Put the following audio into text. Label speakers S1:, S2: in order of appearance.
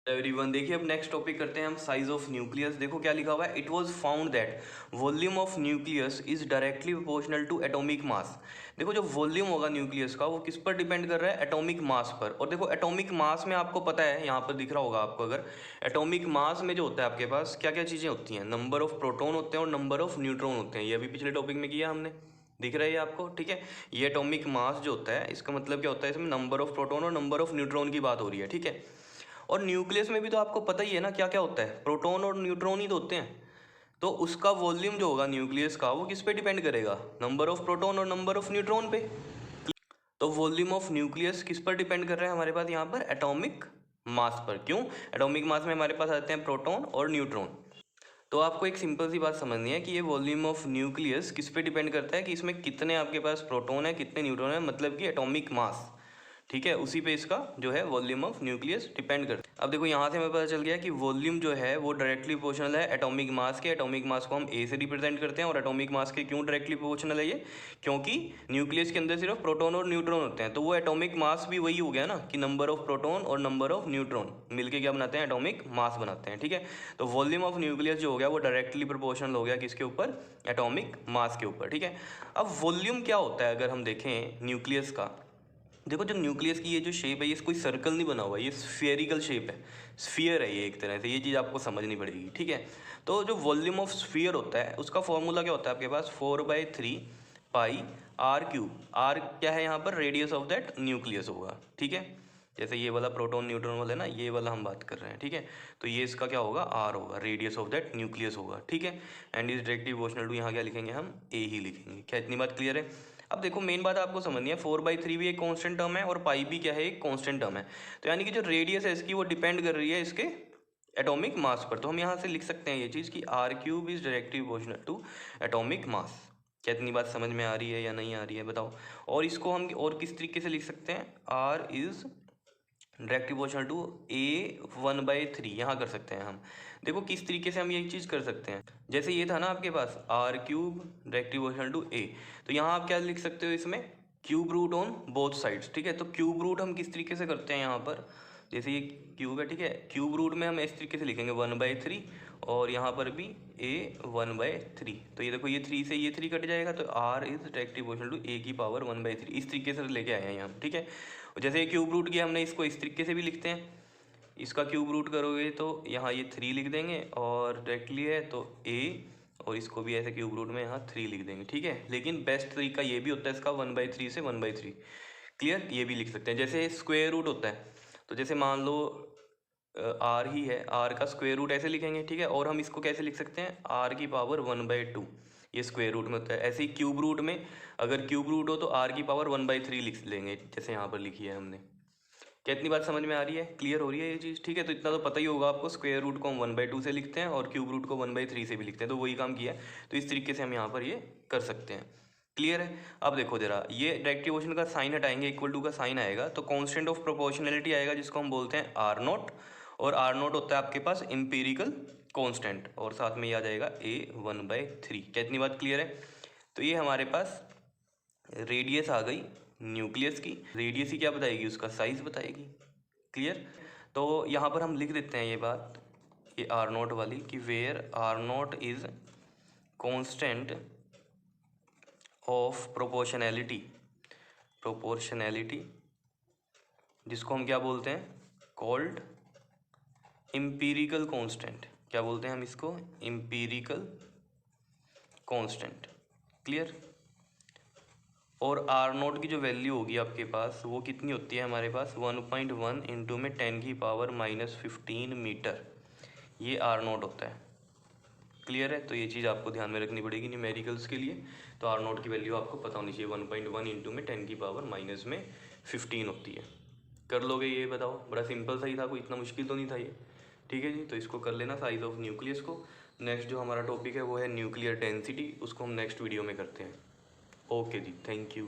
S1: Everyone, देखिए अब next topic करते हैं हम, साइज ऑफ न्यूक्लियस। देखो क्या लिखा हुआ है, it was found that volume of nucleus is directly proportional to atomic mass. देखो जो वॉल्यूम होगा न्यूक्लियस का वो किस पर डिपेंड कर रहा है, एटॉमिक मास पर। और देखो एटॉमिक मास में आपको पता है, यहाँ पर दिख रहा होगा आपको, अगर एटॉमिक मास में जो होता है आपके पास क्या क्या चीज़ें होती हैं, नंबर ऑफ प्रोटॉन होते हैं और नंबर ऑफ न्यूट्रॉन होते हैं। ये अभी पिछले टॉपिक में किया हमने, दिख रहा है ये आपको, ठीक है। ये एटॉमिक मास जो होता है इसका मतलब क्या होता है, इसमें नंबर ऑफ प्रोटॉन और नंबर ऑफ न्यूट्रॉन की बात हो रही है, ठीक है। और न्यूक्लियस में भी तो आपको पता ही है ना क्या क्या होता है, प्रोटॉन और न्यूट्रॉन ही तो होते हैं। तो उसका वॉल्यूम जो होगा न्यूक्लियस का वो किस पे डिपेंड करेगा, नंबर ऑफ प्रोटॉन और नंबर ऑफ न्यूट्रॉन पे। तो वॉल्यूम ऑफ न्यूक्लियस किस पर डिपेंड कर रहा है हमारे पास यहाँ पर, एटॉमिक मास पर। क्यों, एटॉमिक मास में हमारे पास आते हैं प्रोटॉन और न्यूट्रॉन। तो आपको एक सिंपल सी बात समझनी है कि ये वॉल्यूम ऑफ न्यूक्लियस किस पे डिपेंड करता है, कि इसमें कितने आपके पास प्रोटॉन है कितने न्यूट्रॉन है, मतलब कि एटॉमिक मास, ठीक है। उसी पे इसका जो है वॉल्यूम ऑफ न्यूक्लियस डिपेंड करता है। अब देखो यहाँ से हमें पता चल गया कि वॉल्यूम जो है वो डायरेक्टली प्रोपोर्शनल है एटॉमिक मास के। एटॉमिक मास को हम ए से रिप्रेजेंट करते हैं। और एटॉमिक मास के क्यों डायरेक्टली प्रोपोर्शनल है ये, क्योंकि न्यूक्लियस के अंदर सिर्फ प्रोटॉन और न्यूट्रॉन होते हैं। तो वो एटॉमिक मास भी वही हो गया ना, कि नंबर ऑफ प्रोटॉन और नंबर ऑफ न्यूट्रॉन मिलके क्या बनाते हैं, एटॉमिक मास बनाते हैं, ठीक है। तो वॉल्यूम ऑफ न्यूक्लियस जो हो गया वो डायरेक्टली प्रोपोर्शनल हो गया किसके ऊपर, एटॉमिक मास के ऊपर, ठीक है। अब वॉल्यूम क्या होता है अगर हम देखें न्यूक्लियस का, देखो जो न्यूक्लियस की ये जो शेप है ये कोई सर्कल नहीं बना हुआ है, ये स्फेरिकल शेप है, स्फीयर है ये एक तरह से, ये चीज़ आपको समझनी पड़ेगी, ठीक है। तो जो वॉल्यूम ऑफ स्फीयर होता है उसका फॉर्मूला क्या होता है आपके पास, 4/3 पाई आर क्यूब। आर क्या है यहाँ पर, रेडियस ऑफ दैट न्यूक्लियस होगा, ठीक है। जैसे ये वाला प्रोटॉन न्यूट्रॉन वाला है ना, ये वाला हम बात कर रहे हैं, ठीक है। तो ये इसका क्या होगा, आर होगा, रेडियस ऑफ दैट न्यूक्लियस होगा, ठीक है। And is directly proportional to, यहाँ क्या लिखेंगे हम, ए ही लिखेंगे। क्या इतनी बात क्लियर है। अब देखो मेन बात आपको समझनी है, 4/3 भी एक कांस्टेंट टर्म है और पाई भी क्या है, एक कांस्टेंट टर्म है। तो यानी कि जो रेडियस है इसकी वो डिपेंड कर रही है इसके एटॉमिक मास पर। तो हम यहाँ से लिख सकते हैं ये चीज़ कि R cube is directly proportional to atomic mass. क्या इतनी बात समझ में आ रही है या नहीं आ रही है बताओ। और इसको हम और किस तरीके से लिख सकते हैं, R is directly proportional to A 1/3, यहाँ कर सकते हैं हम। देखो किस तरीके से हम ये चीज़ कर सकते हैं, जैसे ये था ना आपके पास R cube directly proportional to A, तो यहाँ आप क्या लिख सकते हो इसमें, cube root on both sides, ठीक है। तो क्यूब रूट हम किस तरीके से करते हैं यहाँ पर, जैसे ये क्यूब है, ठीक है, क्यूब रूट में हम इस तरीके से लिखेंगे 1/3, और यहाँ पर भी ए 1/3। तो ये देखो ये 3 से ये 3 कट जाएगा, तो R is directly proportional to A की पावर 1/3। इस तरीके से लेके आए हैं यहाँ, ठीक है। और जैसे ये क्यूब रूट किया हमने, इसको इस तरीके से भी लिखते हैं, इसका क्यूब रूट करोगे तो यहाँ ये 3 लिख देंगे, और डायरेक्टली है तो ए, और इसको भी ऐसे क्यूब रूट में यहाँ 3 लिख देंगे, ठीक है। लेकिन बेस्ट तरीका ये भी होता है इसका 1/3 से 1/3, क्लियर, ये भी लिख सकते हैं। जैसे स्क्वायर रूट होता है, तो जैसे मान लो आर ही है, आर का स्क्वायर रूट ऐसे लिखेंगे, ठीक है। और हम इसको कैसे लिख सकते हैं, आर की पावर 1/2, ये स्क्वायर रूट में होता है। ऐसे ही क्यूब रूट में अगर क्यूब रूट हो तो आर की पावर 1/3 लिख लेंगे, जैसे यहाँ पर लिखी है हमने। क्या इतनी बात समझ में आ रही है, क्लियर हो रही है ये चीज़, ठीक है। तो इतना तो पता ही होगा आपको, स्क्वायर रूट को हम 1/2 से लिखते हैं और क्यूब रूट को 1/3 से भी लिखते हैं, तो वही काम किया है। तो इस तरीके से हम यहाँ पर ये कर सकते हैं, क्लियर है। अब देखो जरा, ये डायरेक्टिव क्वेश्चन का साइन हटाएंगे, इक्वल टू का साइन आएगा, तो कांस्टेंट ऑफ प्रोपोर्शनैलिटी आएगा जिसको हम बोलते हैं आर नॉट। और आर नॉट होता है आपके पास एम्पिरिकल कांस्टेंट, और साथ में ये आ जाएगा ए 1/3। क्या इतनी बात क्लियर है। तो ये हमारे पास रेडियस आ गई न्यूक्लियस की, रेडियस ही क्या बताएगी, उसका साइज बताएगी, क्लियर। तो यहाँ पर हम लिख देते हैं ये बात, ये आर नॉट वाली, कि where R naught is constant of proportionality, proportionality जिसको हम क्या बोलते हैं, कॉल्ड एम्पिरिकल कांस्टेंट। क्या बोलते हैं हम इसको, एम्पिरिकल कांस्टेंट, क्लियर। और आर नोट की जो वैल्यू होगी आपके पास वो कितनी होती है हमारे पास, 1.1 इंटू में 10 की पावर -15 मीटर, ये आर नोट होता है, क्लियर है। तो ये चीज़ आपको ध्यान में रखनी पड़ेगी न्यूमेरिकल्स के लिए। तो आर नोट की वैल्यू आपको पता होनी चाहिए, 1.1 इंटू में 10 की पावर -15 होती है। कर लोगे ये, बताओ, बड़ा सिंपल सा ही था, कोई इतना मुश्किल तो नहीं था ये, ठीक है जी। तो इसको कर लेना साइज ऑफ न्यूक्लियस को। नेक्स्ट जो हमारा टॉपिक है वो है न्यूक्लियर डेंसिटी, उसको हम नेक्स्ट वीडियो में करते हैं। ओके जी, थैंक यू।